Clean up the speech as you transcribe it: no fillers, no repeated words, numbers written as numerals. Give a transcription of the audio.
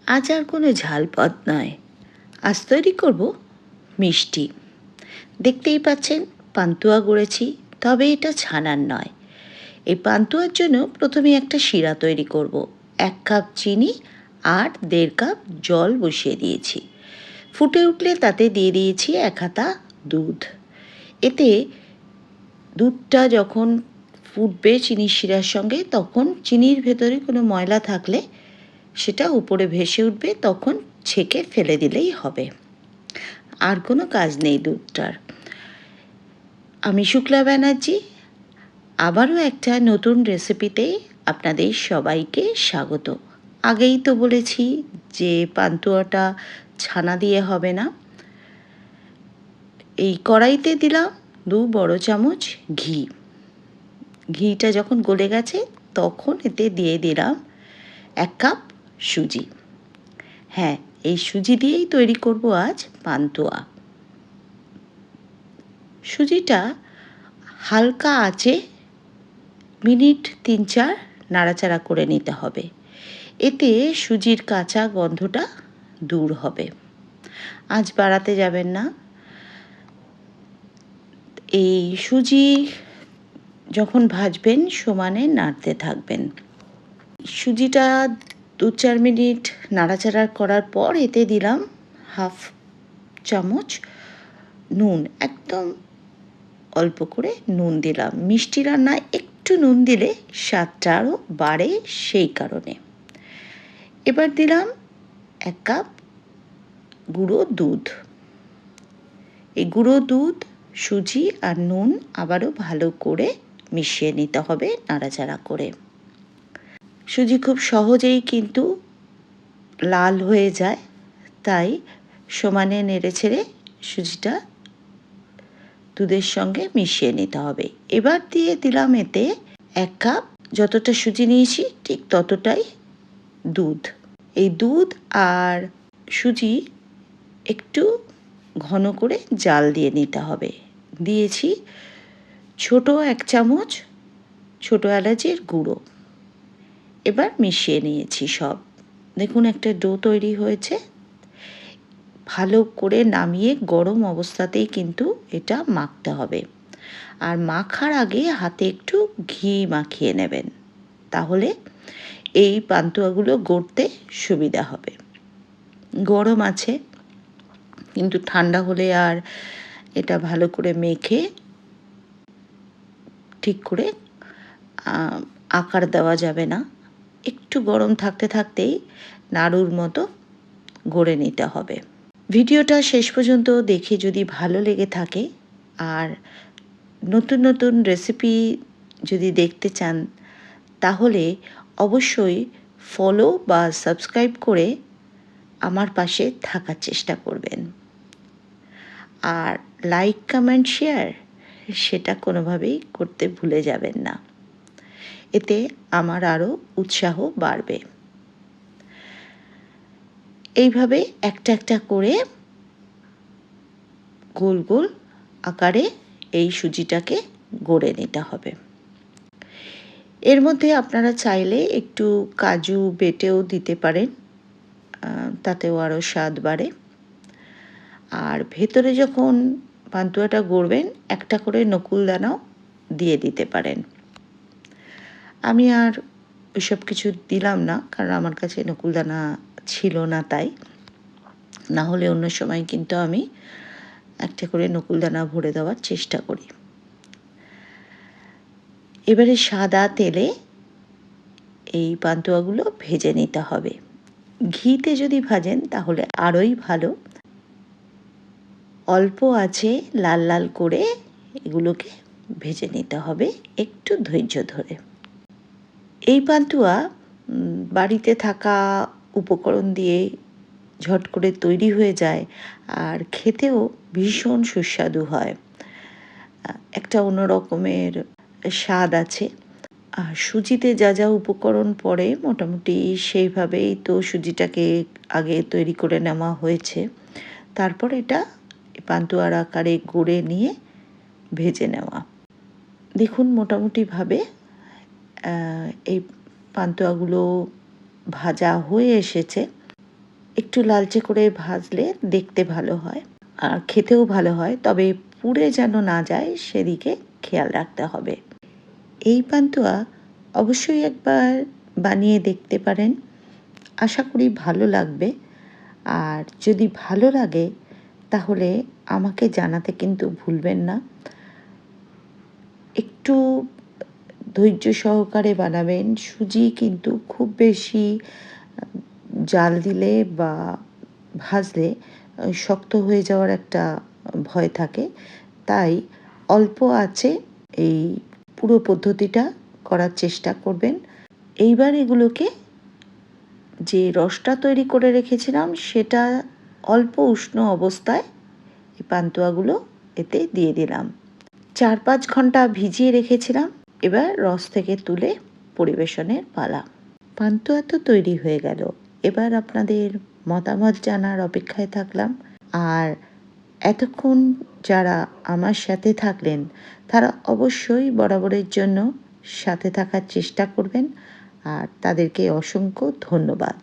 আজ আর কোনো ঝাল পদ নয়, আজ তৈরি করব মিষ্টি। দেখতেই পাচ্ছেন পান্তুয়া গড়েছি, তবে এটা ছানার নয়। এই পান্তুয়ার জন্য প্রথমে একটা শিরা তৈরি করব। 1 কাপ চিনি আর 1.5 কাপ জল বসিয়ে দিয়েছি। ফুটে উঠলে তাতে দিয়ে দিয়েছি 1 হাতা দুধ। এতে দুধটা যখন ফুটবে চিনির শিরার সঙ্গে, তখন চিনির ভেতরে কোনো ময়লা থাকলে সেটা উপরে ভেসে উঠবে, তখন ছেঁকে ফেলে দিলেই হবে। আর কোনো কাজ নেই দুধটার। আমি শুক্লা ব্যানার্জি, আবারও একটা নতুন রেসিপিতে আপনাদের সবাইকে স্বাগত। আগেই তো বলেছি যে পান্তুয়াটা ছানা দিয়ে হবে না। এই কড়াইতে দিলাম 2 বড় চামচ ঘি। ঘিটা যখন গলে গেছে তখন এতে দিয়ে দিলাম 1 কাপ সুজি। হ্যাঁ, এই সুজি দিয়েই তৈরি করব আজ পান্তুয়া। সুজিটা হালকা আঁচে মিনিট 3-4 নাড়াচাড়া করে নিতে হবে। এতে সুজির কাঁচা গন্ধটা দূর হবে। আঁচ বাড়াতে যাবেন না। এই সুজি যখন ভাজবেন সমানে নাড়তে থাকবেন। সুজিটা 2-4 মিনিট নাড়াচাড়া করার পর এতে দিলাম 1/2 চামচ নুন। একদম অল্প করে নুন দিলাম। মিষ্টি রান্নায় একটু নুন দিলে স্বাদটা আরও বাড়ে, সেই কারণে। এবার দিলাম 1 কাপ গুঁড়ো দুধ। এই গুঁড়ো দুধ, সুজি আর নুন আবারও ভালো করে মিশিয়ে নিতে হবে নাড়াচাড়া করে। সুজি খুব সহজেই কিন্তু লাল হয়ে যায়, তাই সমানে নেড়েচেড়ে সুজিটা দুধের সঙ্গে মিশিয়ে নিতে হবে। এবার দিয়ে দিলাম এতে 1 কাপ, যতটা সুজি নিয়েছি ঠিক ততটাই দুধ। এই দুধ আর সুজি একটু ঘন করে জাল দিয়ে নিতে হবে। দিয়েছি ছোট 1 চামচ ছোট এলাচের গুঁড়ো। এবার মিশিয়ে নিয়েছি সব। দেখুন একটা ডো তৈরি হয়েছে। ভালো করে নামিয়ে গরম অবস্থাতেই কিন্তু এটা মাখতে হবে। আর মাখার আগে হাতে একটু ঘি মাখিয়ে নেবেন, তাহলে এই পান্তুয়াগুলো গড়তে সুবিধা হবে। গরম আছে, কিন্তু ঠান্ডা হলে আর এটা ভালো করে মেখে ঠিক করে আকার দেওয়া যাবে না। একটু গরম থাকতে থাকতেই নাড়ুর মতো গড়ে নিতে হবে। ভিডিওটা শেষ পর্যন্ত দেখে যদি ভালো লেগে থাকে আর নতুন নতুন রেসিপি যদি দেখতে চান, তাহলে অবশ্যই ফলো বা সাবস্ক্রাইব করে আমার পাশে থাকার চেষ্টা করবেন। আর লাইক, কমেন্ট, শেয়ার সেটা কোনোভাবেই করতে ভুলে যাবেন না। এতে আমার আরও উৎসাহ বাড়বে। এইভাবে একটা একটা করে গোল গোল আকারে এই সুজিটাকে গড়ে নিতে হবে। এর মধ্যে আপনারা চাইলে একটু কাজু বেটেও দিতে পারেন, তাতেও আরও স্বাদ বাড়ে। আর ভেতরে যখন পান্তুয়াটা গড়বেন একটা করে নকুলদানাও দিয়ে দিতে পারেন। আমি আর ওইসব কিছু দিলাম না, কারণ আমার কাছে নকুলদানা ছিল না, তাই। না হলে অন্য সময় কিন্তু আমি একটা করে নকুলদানা ভরে দেওয়ার চেষ্টা করি। এবারে সাদা তেলে এই পান্তুয়াগুলো ভেজে নিতে হবে। ঘিতে যদি ভাজেন তাহলে আরোই ভালো। অল্প আছে লাল লাল করে এগুলোকে ভেজে নিতে হবে একটু ধৈর্য ধরে। এই পান্তুয়া বাড়িতে থাকা উপকরণ দিয়ে ঝট করে তৈরি হয়ে যায়, আর খেতেও ভীষণ সুস্বাদু হয়। একটা অন্য রকমের স্বাদ আছে। আর সুজিতে যা যা উপকরণ পড়ে মোটামুটি সেইভাবেই তো সুজিটাকে আগে তৈরি করে নেওয়া হয়েছে। তারপর এটা পান্তুয়ার আকারে গড়ে নিয়ে ভেজে নেওয়া। দেখুন মোটামুটিভাবে এই পান্তুয়াগুলো ভাজা হয়ে এসেছে। একটু লালচে করে ভাজলে দেখতে ভালো হয় আর খেতেও ভালো হয়, তবে পুড়ে যেন না যায় সেদিকে খেয়াল রাখতে হবে। এই পান্তুয়া অবশ্যই একবার বানিয়ে দেখতে পারেন, আশা করি ভালো লাগবে। আর যদি ভালো লাগে তাহলে আমাকে জানাতে কিন্তু ভুলবেন না। একটু ধৈর্য সহকারে বানাবেন। সুজি কিন্তু খুব বেশি জাল দিলে বা ভাজলে শক্ত হয়ে যাওয়ার একটা ভয় থাকে। তাই অল্প আঁচে এই পুরো পদ্ধতিটা করার চেষ্টা করবেন। এইবার এগুলোকে, যে রসটা তৈরি করে রেখেছিলাম সেটা অল্প উষ্ণ অবস্থায় এই পান্তুয়াগুলো এতে দিয়ে দিলাম। 4-5 ঘন্টা ভিজিয়ে রেখেছিলাম। এবার রস থেকে তুলে পরিবেশনের পালা। পান্তুয়া তো তৈরি হয়ে গেল। এবার আপনাদের মতামত জানার অপেক্ষায় থাকলাম। আর এতক্ষণ যারা আমার সাথে থাকলেন তারা অবশ্যই বরাবরের জন্য সাথে থাকার চেষ্টা করবেন, আর তাদেরকে অসংখ্য ধন্যবাদ।